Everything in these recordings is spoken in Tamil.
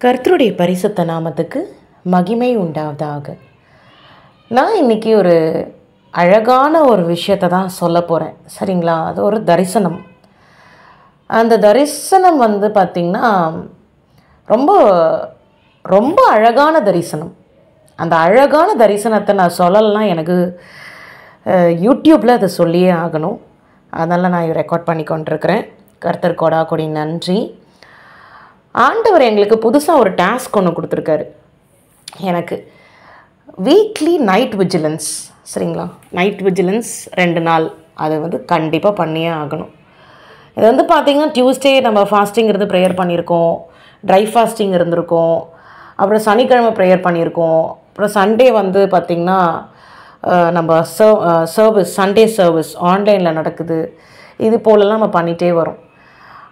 கர்த்தருடைய பரிசுத்த நாமத்துக்கு மகிமை உண்டாவதாக. நான் இன்றைக்கி ஒரு அழகான ஒரு விஷயத்தை தான் சொல்ல போகிறேன், சரிங்களா? அது ஒரு தரிசனம். அந்த தரிசனம் பார்த்திங்கன்னா ரொம்ப ரொம்ப அழகான தரிசனம். அந்த அழகான தரிசனத்தை நான் சொல்லலைன்னா எனக்கு யூடியூப்பில் அதை சொல்லியே ஆகணும். அதனால் நான் ரெக்கார்ட் பண்ணி கொண்டிருக்கிறேன். கர்த்தர் கொடா கொடி நன்றி. ஆண்டவர் எங்களுக்கு புதுசாக ஒரு டாஸ்க் ஒன்று கொடுத்துருக்காரு. எனக்கு வீக்லி நைட் விஜிலன்ஸ், சரிங்களா? நைட் விஜிலன்ஸ் 2 நாள் அது கண்டிப்பாக பண்ணியே ஆகணும். இது பார்த்திங்கன்னா டியூஸ்டே நம்ம ஃபாஸ்டிங் இருந்து ப்ரேயர் பண்ணியிருக்கோம், ட்ரை ஃபாஸ்டிங் இருந்திருக்கோம், அப்புறம் சனிக்கிழமை ப்ரேயர் பண்ணியிருக்கோம், அப்புறம் சண்டே பார்த்திங்கன்னா நம்ம சர்வீஸ், சண்டே சர்வீஸ் ஆன்லைனில் நடக்குது. இது போலலாம் நம்ம பண்ணிகிட்டே வரோம்.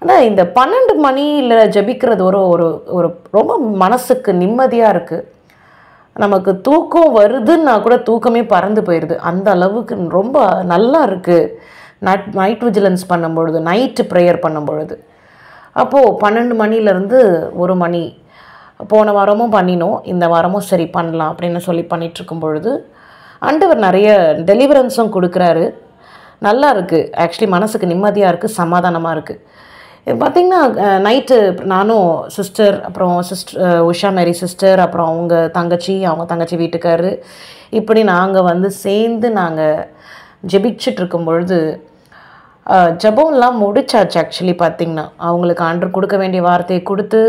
ஆனால் இந்த 12 மணியில் ஜபிக்கிறது ஒரு ஒரு ரொம்ப மனசுக்கு நிம்மதியாக இருக்குது. நமக்கு தூக்கம் வருதுன்னா கூட தூக்கமே பறந்து போயிடுது, அந்த அளவுக்கு ரொம்ப நல்லா இருக்குது. நைட் விஜிலன்ஸ் பண்ணும்பொழுது, நைட்டு ப்ரேயர் பண்ணும்பொழுது. அப்போது 12 மணிலேருந்து 1 மணி, போன வாரமும் பண்ணினோம், இந்த வாரமும் சரி பண்ணலாம் அப்படின்னு சொல்லி பண்ணிகிட்ருக்கும் பொழுது ஆண்டவர் நிறைய டெலிவரன்ஸும் கொடுக்குறாரு. நல்லா இருக்குது, ஆக்சுவலி மனசுக்கு நிம்மதியாக இருக்குது, சமாதானமாக இருக்குது. பார்த்திங்கன்னா நைட்டு நானும் சிஸ்டர், அப்புறம் உஷா மேரி சிஸ்டர், அப்புறம் அவங்க தங்கச்சி வீட்டுக்காரரு, இப்படி நாங்கள் சேர்ந்து நாங்கள் ஜெபிச்சிட்ருக்கும் பொழுது ஜெபம்லாம் முடிச்சாச்சு. ஆக்சுவலி பார்த்திங்கன்னா அவங்களுக்கு ஆண்டவர் கொடுக்க வேண்டிய வார்த்தையை கொடுத்து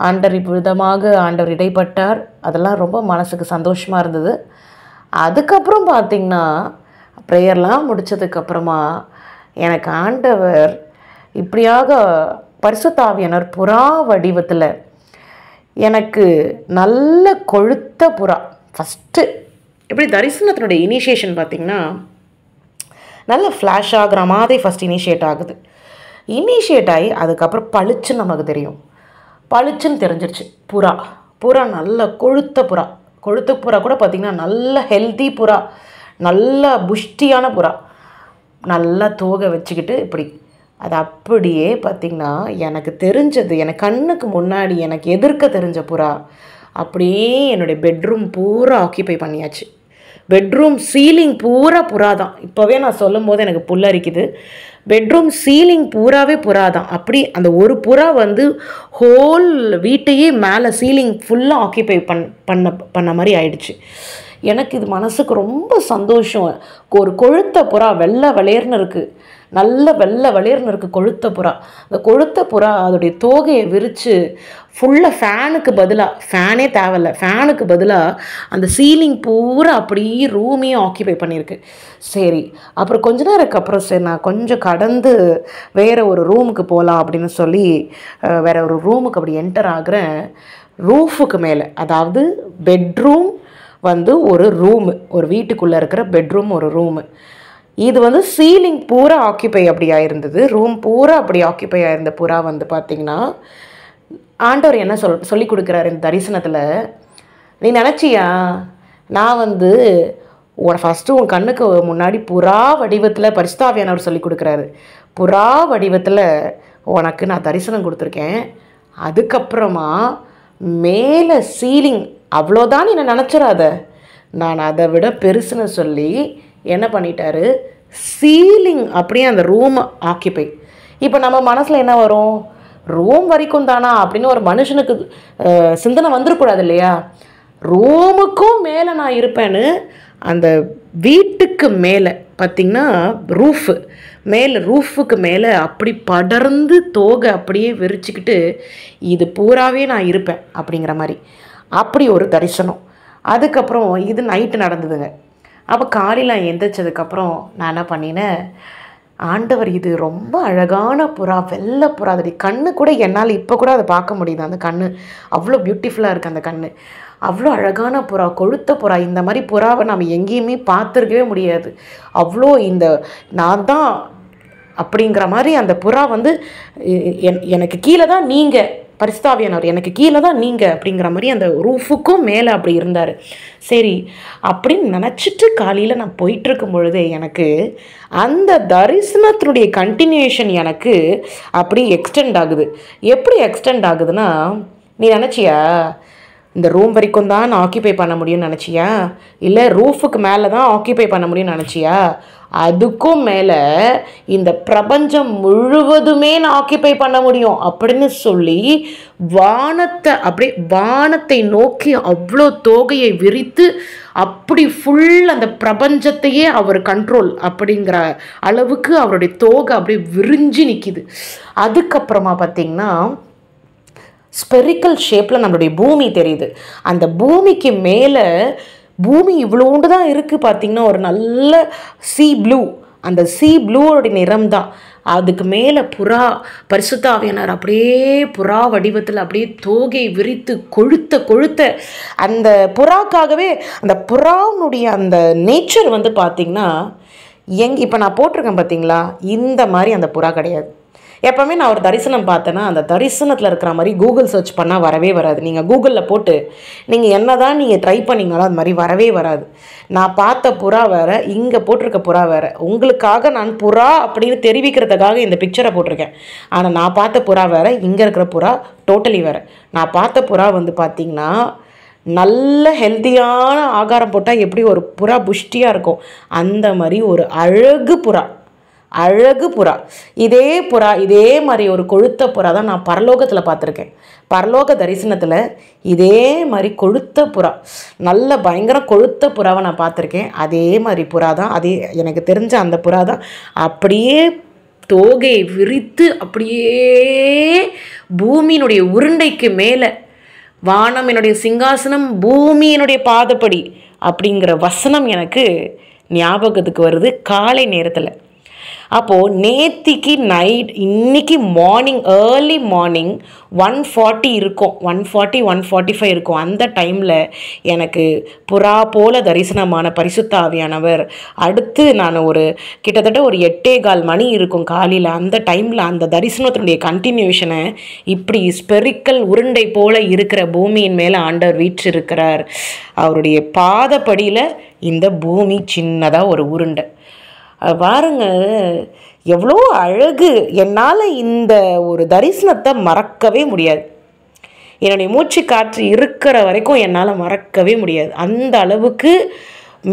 ஆண்டவர் இடைப்பட்டார். அதெல்லாம் ரொம்ப மனசுக்கு சந்தோஷமாக இருந்தது. அதுக்கப்புறம் பார்த்திங்கன்னா ப்ரேயர்லாம் முடித்ததுக்கப்புறமா எனக்கு ஆண்டவர் இப்படியாக பரிசுத்த ஆவியானவர் புறா வடிவத்தில் எனக்கு நல்ல கொழுத்த புறா, ஃபஸ்ட்டு எப்படி தரிசனத்தினுடைய இனிஷியேஷன் பார்த்திங்கன்னா நல்ல ஃப்ளாஷ் ஆகிற மாதிரி ஃபஸ்ட் இனிஷியேட் ஆகுது. இனிஷியேட் ஆகி அதுக்கப்புறம் பளிச்சுன்னு நமக்கு தெரியும். பளிச்சுன்னு தெரிஞ்சிருச்சு. புறா நல்ல கொழுத்த புறா கூட பார்த்திங்கன்னா நல்ல ஹெல்தி புறா, நல்ல புஷ்டியான புறா, நல்லா தோகை வச்சுக்கிட்டு இப்படி. அது அப்படியே பார்த்திங்கன்னா எனக்கு தெரிஞ்சது, எனக்கு கண்ணுக்கு முன்னாடி எனக்கு எதிர்க்க தெரிஞ்ச புறா அப்படியே என்னுடைய பெட்ரூம் பூரா ஆக்கியபை பண்ணியாச்சு. பெட்ரூம் சீலிங் பூரா புறா தான். இப்போவே நான் சொல்லும் போது எனக்கு புல்லரிக்குது. பெட்ரூம் சீலிங் பூராவே புறா தான். அப்படி அந்த ஒரு புறா ஹோல் வீட்டையே மேலே சீலிங் ஃபுல்லாக ஆக்கியபை பண்ண மாதிரி ஆயிடுச்சு. எனக்கு இது மனசுக்கு ரொம்ப சந்தோஷம். ஒரு கொழுத்த புறா வெள்ளை வளேர்னு இருக்குது, நல்ல வெள்ளை வளேர்னு இருக்குது கொழுத்த புறா. அந்த கொழுத்த புறா அதோடைய தோகையை விரித்து ஃபுல்லாக ஃபேனே தேவையில்லை, ஃபேனுக்கு பதிலாக அந்த சீலிங் பூரா அப்படியே ரூமையும் ஆக்கியபை பண்ணியிருக்கு. சரி, அப்புறம் கொஞ்ச நேரத்துக்கு அப்புறம் சரி நான் கொஞ்சம் கடந்து வேறு ஒரு ரூமுக்கு போகலாம் அப்படின்னு சொல்லி வேறு ஒரு ரூமுக்கு அப்படி என்டர் ஆகிறேன். ரூஃபுக்கு மேலே, அதாவது பெட்ரூம் ஒரு ரூமு, ஒரு வீட்டுக்குள்ளே இருக்கிற பெட்ரூம் ஒரு ரூமு. இது சீலிங் பூரா ஆக்கியபை அப்படி ஆயிருந்தது. ரூம் பூரா அப்படி ஆக்கியபை ஆயிருந்த புறா பார்த்திங்கன்னா ஆண்டவர் என்ன சொல்லி கொடுக்குறாரு இந்த தரிசனத்தில். நீ நினச்சியா, நான் ஃபஸ்ட்டு உன் கண்ணுக்கு முன்னாடி புறா வடிவத்தில் பரிசுத்த ஆவியானவர் சொல்லி கொடுக்குறாரு. புறா வடிவத்தில் உனக்கு நான் தரிசனம் கொடுத்துருக்கேன். அதுக்கப்புறமா மேலே சீலிங், அவ்வளோதான் நீ நினச்சிடாத, நான் அதை விட பெருசுன்னு சொல்லி என்ன பண்ணிட்டாரு, சீலிங் அப்படியே அந்த ரூம் ஆக்கியபை. இப்போ நம்ம மனசில் என்ன வரும், ரூம் வரைக்கும் தானா அப்படின்னு ஒரு மனுஷனுக்கு சிந்தனை வந்துடக்கூடாது இல்லையா? ரூமுக்கும் மேலே நான் இருப்பேன்னு அந்த வீட்டுக்கு மேலே பார்த்திங்கன்னா ரூஃபுக்கு மேலே அப்படி படர்ந்து தோகை அப்படியே விரிச்சிக்கிட்டு இது பூராவே நான் இருப்பேன் அப்படிங்கிற மாதிரி அப்படி ஒரு தரிசனம். அதுக்கப்புறம் இது நைட்டு நடந்ததுங்க. அப்போ காலையில் எந்திரிச்சதுக்கப்புறம் நான் என்ன பண்ணினேன், ஆண்டவர் இது ரொம்ப அழகான புறா, வெள்ளை புறா, அதோடைய கண்ணு கூட என்னால் இப்போ கூட அதை பார்க்க முடியுது. அந்த கண்ணு அவ்வளோ பியூட்டிஃபுல்லாக இருக்குது. அந்த கண்ணு அவ்வளோ அழகான புறா, கொழுத்த புறா. இந்த மாதிரி புறாவை நம்ம எங்கேயுமே பார்த்துருக்கவே முடியாது. அவ்வளோ நான் தான் அப்படிங்கிற மாதிரி அந்த புறா எனக்கு கீழே தான் நீங்கள், பரிசுத்த ஆவியானவர் எனக்கு கீழே தான் நீங்கள் அப்படிங்கிற மாதிரி அந்த ரூஃபுக்கும் மேலே அப்படி இருந்தார். சரி அப்படின்னு நினச்சிட்டு காலையில் நான் போயிட்டுருக்கும் பொழுதே எனக்கு அந்த தரிசனத்தினுடைய கண்டினியூஷன் எனக்கு அப்படி எக்ஸ்டெண்ட் ஆகுது. எப்படி எக்ஸ்டெண்ட் ஆகுதுன்னா, நீ நினச்சியா இந்த ரூம் வரைக்கும் தான் நான் ஆக்கியபை பண்ண முடியும்னு நினச்சியா? இல்லை ரூஃபுக்கு மேலே தான் ஆக்கியபை பண்ண முடியும்னு நினச்சியா? அதுக்கும் மேலே இந்த பிரபஞ்சம் முழுவதுமே நான் ஆக்கியபை பண்ண முடியும் அப்படின்னு சொல்லி வானத்தை நோக்கி அவ்வளோ தோகையை விரித்து அப்படி ஃபுல் அந்த பிரபஞ்சத்தையே அவர் கண்ட்ரோல் அப்படிங்கிற அளவுக்கு அவருடைய தோகை அப்படியே விரிஞ்சு நிற்கிது. அதுக்கப்புறமா பார்த்திங்கன்னா ஸ்பெரிக்கல் ஷேப்பில் நம்மளுடைய பூமி தெரியுது. அந்த பூமிக்கு மேலே பூமி இவ்வளோண்டு தான் இருக்குது பார்த்திங்கன்னா, ஒரு நல்ல சீ ப்ளூ, அந்த சீ ப்ளூவோடைய நிறம் தான். அதுக்கு மேலே புறா, பரிசுத்த ஆவியானவர் அப்படியே புறா வடிவத்தில் அப்படியே தோகை விரித்து கொழுத்த அந்த புறாக்காகவே அந்த புறாவுடைய அந்த நேச்சர் வந்து பார்த்திங்கன்னா இப்போ நான் போட்டிருக்கேன் பார்த்திங்களா, இந்த மாதிரி அந்த புறா கிடையாது. எப்போவுமே நான் ஒரு தரிசனம் பார்த்தேன்னா அந்த தரிசனத்தில் இருக்கிற மாதிரி கூகுள் சர்ச் பண்ணால் வரவே வராது. நீங்கள் கூகுளில் போட்டு நீங்கள் என்ன தான் நீங்கள் ட்ரை பண்ணிங்களோ அது மாதிரி வரவே வராது. நான் பார்த்த புறா வேறு, இங்கே போட்டிருக்க புறா வேறு. உங்களுக்காக நான் புறா அப்படின்னு தெரிவிக்கிறதுக்காக இந்த பிக்சரை போட்டிருக்கேன். ஆனால் நான் பார்த்த புறா வேறு, இங்கே இருக்கிற புறா டோட்டலி வேறு. நான் பார்த்த புறா வந்து பார்த்திங்கன்னா நல்ல ஹெல்த்தியான ஆகாரம் போட்டால் எப்படி ஒரு புறா புஷ்டியாக இருக்கும், அந்த மாதிரி ஒரு அழகு புறா. இதே மாதிரி ஒரு கொழுத்த புறா தான் நான் பரலோகத்தில் பார்த்துருக்கேன். பரலோக தரிசனத்தில் இதே மாதிரி கொழுத்த புறா, நல்ல பயங்கர கொழுத்த புறாவை நான் பார்த்துருக்கேன். அதே மாதிரி புறா தான், அதே எனக்கு தெரிஞ்ச அந்த புறா தான் அப்படியே தோகையை விரித்து அப்படியே பூமியினுடைய உருண்டைக்கு மேலே, வானம் என்னுடைய சிங்காசனம், பூமி என்னுடைய பாதப்படி அப்படிங்கிற வசனம் எனக்கு ஞாபகத்துக்கு வருது காலை நேரத்தில். அப்போது நேத்திக்கு நைட், இன்றைக்கி மார்னிங், ஏர்லி மார்னிங் 1:40 இருக்கும், 1:45 இருக்கும். அந்த டைமில் எனக்கு புறா போல தரிசனமான பரிசுத்த ஆவியானவர், அடுத்து நான் கிட்டத்தட்ட ஒரு 8:15 மணி இருக்கும் காலையில். அந்த டைமில் அந்த தரிசனத்தினுடைய கண்டினியூஷனை இப்படி ஸ்பெரிக்கல் உருண்டை போல இருக்கிற பூமியின் மேலே ஆண்டவர் வீற்றிருக்கிறார். அவருடைய பாதப்படியில் இந்த பூமி சின்னதாக ஒரு உருண்டை. பாருங்க எவ்வளோ அழகு. என்னால் இந்த ஒரு தரிசனத்தை மறக்கவே முடியாது. என்னுடைய மூச்சு காற்று இருக்கிற வரைக்கும் என்னால் மறக்கவே முடியாது. அந்த அளவுக்கு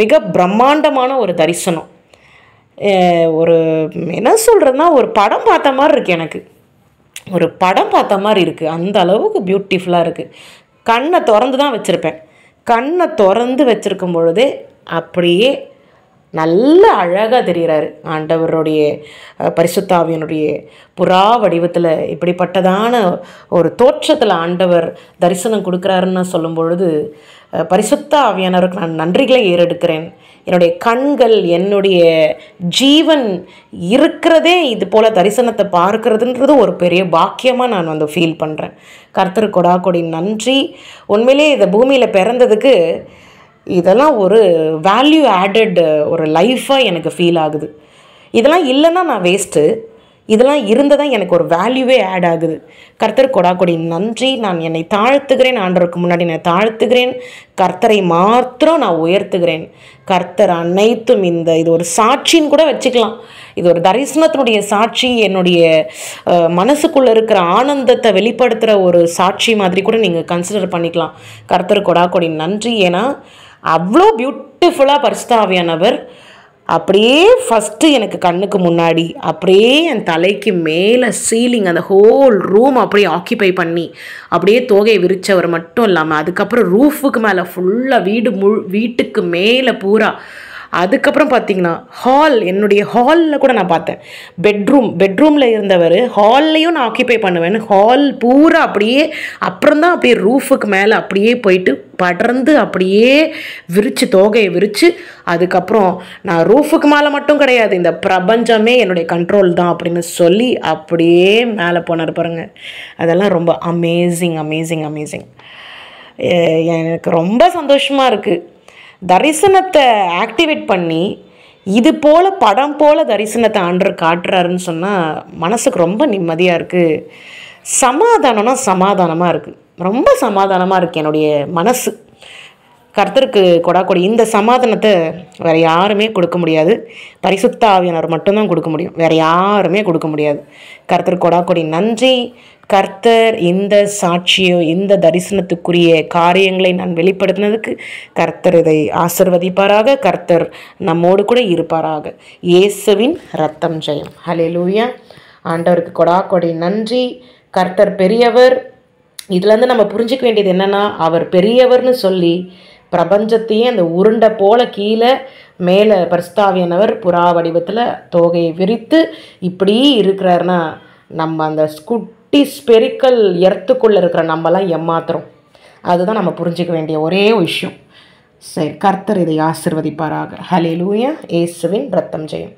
மிக பிரம்மாண்டமான ஒரு தரிசனம். என்ன சொல்கிறதுனா, ஒரு படம் பார்த்த மாதிரி இருக்குது. எனக்கு ஒரு படம் பார்த்த மாதிரி இருக்குது. அந்த அளவுக்கு பியூட்டிஃபுல்லாக இருக்குது. கண்ணை திறந்து தான் வச்சுருப்பேன். கண்ணை திறந்து வச்சுருக்கும் பொழுதே அப்படியே நல்ல அழகாக தெரிகிறாரு ஆண்டவருடைய பரிசுத்த ஆவியினுடைய புறா வடிவத்தில். இப்படிப்பட்டதான ஒரு தோற்றத்தில் ஆண்டவர் தரிசனம் கொடுக்குறாருன்னு சொல்லும் பொழுது பரிசுத்த ஆவியானவருக்கு நான் நன்றிகளை ஏறெடுக்கிறேன். என்னுடைய கண்கள், என்னுடைய ஜீவன் இருக்கிறதே இது போல் தரிசனத்தை பார்க்கறதுன்றது ஒரு பெரிய பாக்கியமாக நான் ஃபீல் பண்ணுறேன். கர்த்தர் கொடாக்கொடி நன்றி. உண்மையிலே இந்த பூமியில் பிறந்ததுக்கு இதெல்லாம் ஒரு வேல்யூ ஆடட் ஒரு லைஃபாக எனக்கு ஃபீல் ஆகுது. இதெல்லாம் இல்லைன்னா நான் வேஸ்ட்டு, இதெல்லாம் இருந்ததான் எனக்கு ஒரு வேல்யூவே ஆட் ஆகுது. கர்த்தர் கொடாக்கொடி நன்றி. நான் என்னை தாழ்த்துகிறேன், ஆண்டவருக்கு முன்னாடி நான் தாழ்த்துகிறேன். கர்த்தரை மாத்திரம் நான் உயர்த்துகிறேன். கர்த்தர் அனைத்தும் இது ஒரு சாட்சின்னு கூட வச்சுக்கலாம். இது ஒரு தரிசனத்தினுடைய சாட்சி, என்னுடைய மனசுக்குள்ளே இருக்கிற ஆனந்தத்தை வெளிப்படுத்துகிற ஒரு சாட்சி மாதிரி கூட நீங்கள் கன்சிடர் பண்ணிக்கலாம். கர்த்தர் கொடாக்கொடி நன்றி. ஏன்னா அவ்வளோ பியூட்டிஃபுல்லாக பரிசுத்த ஆவியானவர் அப்படியே ஃபஸ்ட்டு எனக்கு கண்ணுக்கு முன்னாடி அப்படியே என் தலைக்கு மேலே சீலிங், அந்த ஹோல் ரூம் அப்படியே ஆக்கியபை பண்ணி அப்படியே தோகையை விரித்தவர் மட்டும் இல்லாமல் அதுக்கப்புறம் ரூஃபுக்கு மேலே ஃபுல்லாக வீட்டுக்கு மேலே பூரா. அதுக்கப்புறம் பார்த்திங்கன்னா ஹால், என்னுடைய ஹாலில் கூட நான் பார்த்தேன். பெட்ரூமில் இருந்தவர் ஹால்லையும் நான் ஆக்கியபை பண்ணுவேன். ஹால் பூரா அப்படியே அப்புறம்தான் அப்படியே ரூஃபுக்கு மேலே அப்படியே போயிட்டு படர்ந்து அப்படியே விரித்து தோகையை விரித்து, அதுக்கப்புறம் நான் ரூஃபுக்கு மேலே மட்டும் கிடையாது, இந்த பிரபஞ்சமே என்னுடைய கண்ட்ரோல் தான் அப்படின்னு சொல்லி அப்படியே மேலே போனார் பாருங்க. அதெல்லாம் ரொம்ப அமேசிங். எனக்கு ரொம்ப சந்தோஷமாக இருக்குது. தரிசனத்தை ஆக்டிவேட் பண்ணி இது போல் படம் போல் தரிசனத்தை ஆண்டவர் காட்டுறாருன்னு சொன்னால் மனசுக்கு ரொம்ப நிம்மதியாக இருக்குது. சமாதானமாக இருக்குது. ரொம்ப சமாதானமாக இருக்குது என்னுடைய மனசு. கர்த்தருக்கு கொடாக்கொடி இந்த சமாதானத்தை வேறு யாருமே கொடுக்க முடியாது. பரிசுத்த ஆவியானவர் மட்டும்தான் கொடுக்க முடியும், வேறு யாருமே கொடுக்க முடியாது. கர்த்தருக்கு கொடாக்கொடி நன்றி. கர்த்தர் இந்த சாட்சியோ இந்த தரிசனத்துக்குரிய காரியங்களை நான் வெளிப்படுத்தினதுக்கு கர்த்தர் இதை ஆசிர்வதிப்பாராக. கர்த்தர் நம்மோடு கூட இருப்பாராக. இயேசுவின் ரத்தம் ஜெயம். ஹல்லேலூயா. ஆண்டவருக்கு கொடாக்கொடி நன்றி. கர்த்தர் பெரியவர். இதுலேருந்து நம்ம புரிஞ்சிக்க வேண்டியது என்னென்னா, அவர் பெரியவர்னு சொல்லி பிரபஞ்சத்தையே அந்த உருண்டை போல கீழே மேலே பரிசுத்தாவியானவர் புறா வடிவத்தில் தோகையை விரித்து இப்படி இருக்கிறாருன்னா, நம்ம அந்த குட்டி ஸ்பெரிக்கல் எர்த்துக்குள்ளே இருக்கிற நம்மலாம் ஏமாத்துறோம். அதுதான் நம்ம புரிஞ்சிக்க வேண்டிய ஒரே விஷயம். சரி, கர்த்தர் இதை ஆசிர்வதிப்பாராக. ஹல்லேலூயா. இயேசுவின் ரத்தம் ஜெயம்.